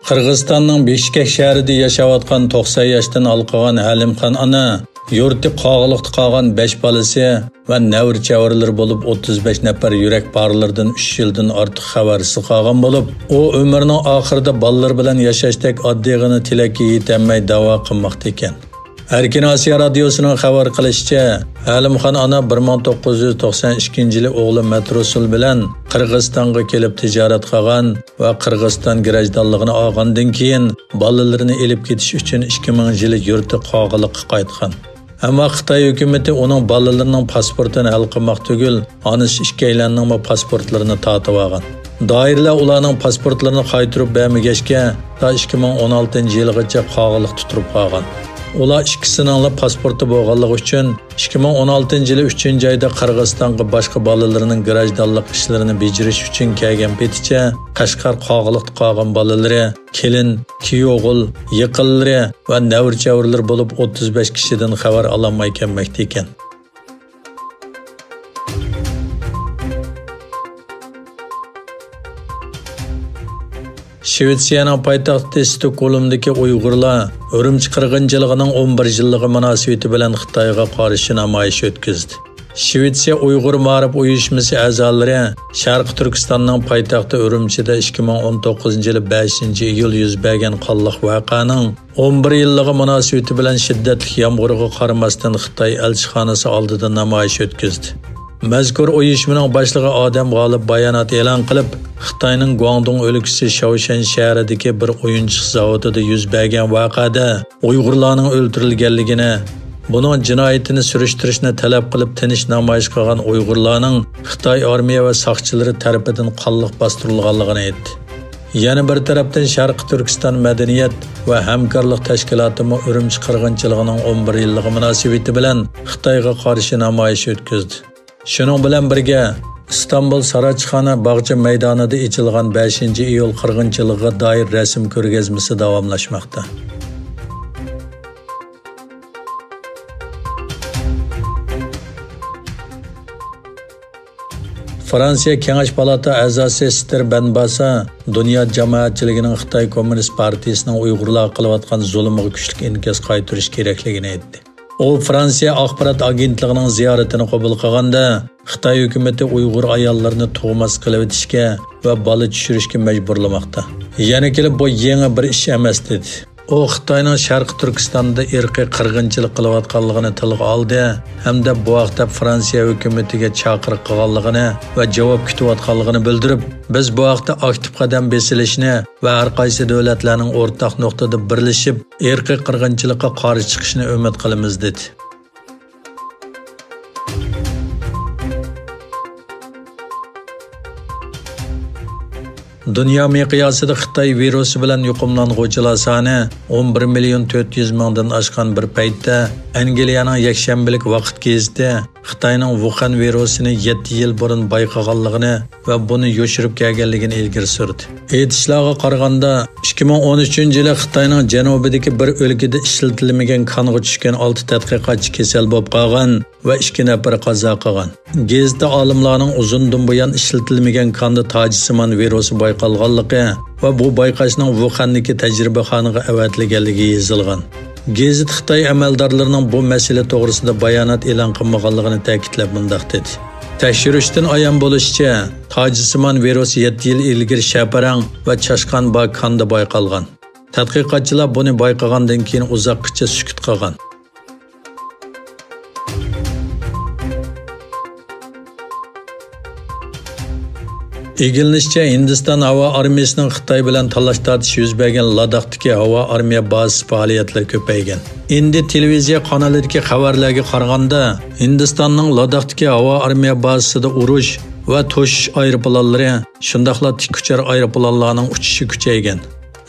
Qirg'izistonning Bishkek shahrida yashayotgan 90 yoshdan alqagan Halimxon ana yurti qog'liqda qolgan 5 bolasi va navr-chavrlar bo'lib 35 nafar yurak barlardan 3 yildan ortiq xabarsiz qolgan bo'lib, u umrining oxirida bolalar bilan yashashdek oddiygina tilakka yetolmay da'vo qilmoqda ekan. Erkin Osiyo radiosining xabar qilishicha, Halimxon ana 1992-yili o'g'li Matrosul bilan Qirg'izistonga kelib tijorat qilgan va Qirg'iziston grajdonligini olgandan keyin bolalarini elib ketish uchun 2000-yili yurti qog'iliqqa qaytgan. Ammo Xitoy hukumatı uning bolalarining pasportini hal qilmoq tugul, onasi ikkilanning pasportlarini tortib olgan. Doiralar ularning pasportlarini qaytarib bermagachga, ta 2016-yilgacha qog'iliq tutirib qolgan. Ular ikkisining pasporti bo'lganligi uchun 2016-yili 3-oyda Qirg'izistonga boshqa bolalarining grajdonlik ishlarini bajarish uchun kelgan peticha Qashqar qog'iliqda qolgan bolalari, kelin, kuyovg'il, yiqinlari va navr-chavrlar bo'lib 35 kishidan xabar ololmay kelmoqda ekan. Shvetsiyaning poytaxti Stokgolmdagi Uyg'urlar Urumchi qirg'inchiligining 11 yilligi munosabati bilan Xitoyga qarshi namoyish o'tkazdi. Shvetsiya Uyg'ur ma'rif uyushmasi a'zolari Sharq Turkistonning poytaxti Urumchida 2019-yili 5-iyul yuz bergan qonliq voqeaning 11 yilligi munosabati bilan shiddatli yomg'irga qaramasdan Xitoy elchixonasi oldida namoyish o'tkazdi. Mazkur uyushmaning boshlig'i Odam G'olib bayonot e'lon qilib, Xitoyning Guangdong o'lkasi Shaoshan shahridagi bir o'yinchiq zavodida yuz bergan voqeada Uyg'urlarning o'ldirilganligini, buning jinoyatini surishtirishni talab qilib tinch namoyish qilgan Uyg'urlarning Xitoy armiya va soqchilari tomonidan qonliq bostirilganligini aytdi. Yana bir tarafdan Sharq Turkiston madaniyat va hamkorlik tashkiloti Urumchi qirg'inchiligining 11 yilligi munosabati bilan Xitoyga qarshi namoyish o'tkazdi. Shuning bilan birga İstanbul Saraçxona bog'cha maydonida ochilgan 5-iyul qirg'inchiligiga doir rasm ko'rgazmasi davomlashmoqda. Fransiya Kengash palata a'zosi Ester Benbassa dunyo jamoatchiligining Xitoy Kommunist partiyasining Uyg'urlar qilayotgan zulmiga kuchli inkas qaytarish kerakligini aytdi. O Fransiya axborot agentligining ziyoratini qabul qilganda Xitoy hukumatı Uyg'ur ayollarini tug'mas qilib etishga va bola tushirishga majburlamoqda. Yana kelib bu yangi bir ish emas dedi. O Xitoyning Sharq Turkistonda irqiy qirg'inchilik qilayotganligini tilga oldi hamda bu vaqtda Fransiya hukumatiga chaqiriq qilganligini va javob kutayotganligini bildirib, biz bu vaqtda aktiv qadam besilishni va har qaysi davlatlarning o'rtaq nuqtada birlashib irqiy qirg'inchilikqa qarshi chiqishni umid qilamiz dedi. Dünya miqyosida Xitoy virusi bilan yuqumlanuvchilar soni 11.400.000dan oshgan bir paytda Angliyaning yakshanbalik vaqt gazeti Xitoyning Wuhan virusini 7 yil burun bayqaganligini va buni yoshirib kelganligini ilgari surdi. Aytishlariga qaraganda 2013-yili Xitoyning janubidagi bir o'lkada ishlatilmagan qonga tushgan 6 tadqiqotchi kasal bo'lib qolgan va 2 nafar qazo qilgan. Gazetda olimlarning uzundan buyon ishlatilmagan qonda tojisimon virusi bayqalganligi va bu bayqashning Wuhandagi tajribaxonaga avatilganligi yozilgan. Gazet Xitoy amaldorlarining bu masala to'g'risida bayonot e'lon qilmaganligini ta'kidlab mundaq dedi. Tekshirishdan ayon bo'lishicha, tojisimon virus 7 yil ilgari shaparang va chashqan qonda bayqalgan. Tadqiqotchilar buni bayqagandan keyin uzoqcha sukut qilgan. İgilnişçe Hindiston hava armiyasining Xitoy bilan talash tortish yuz bergan Ladakhdagi havo armiya bazasi faoliyatlari ko'paygan. Endi televiziya kanalidagi xabarlarga qaraganda, Hindistonning Ladakhdagi havo armiya bazasida urush va to'shish aeroplanlari, shundaqla tikuchar aeroplanlarning uchishi kuchaygan.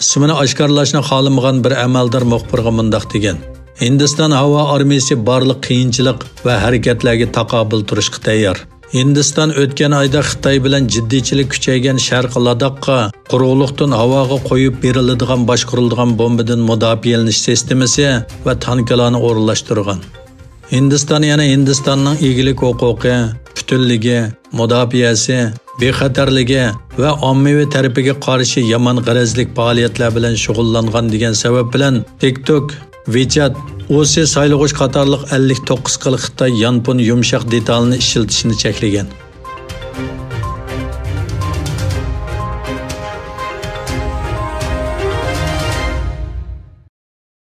Ismini oshkorlashni xohlamagan bir amaldor muxbirga mundaq degan: Hindiston havo armiyasi barliq qiyinchilik va harakatlarga taqobil turishga tayyor. Hindiston o'tgan oyda Xitoy bilan jiddiychilik kuchaygan Sharq Ladakqa quruqliqdan havoga qo'yib beriladigan boshqariladigan bombadan mudofialanish sistemasi va tanklarni o'rinlashtirgan. Hindiston yana Hindistonning egilik huquqi, butunligi, mudofiasi bexatarligi va ommaviy tarafiga qarshi yomon g'arazlik faoliyatlar bilan shug'ullangan degan sabab bilan TikTok, WeChat, OC saylag'uch qatorliq 59 xil Xitoy yanpon yumshoq detalni ishlatishni cheklagan.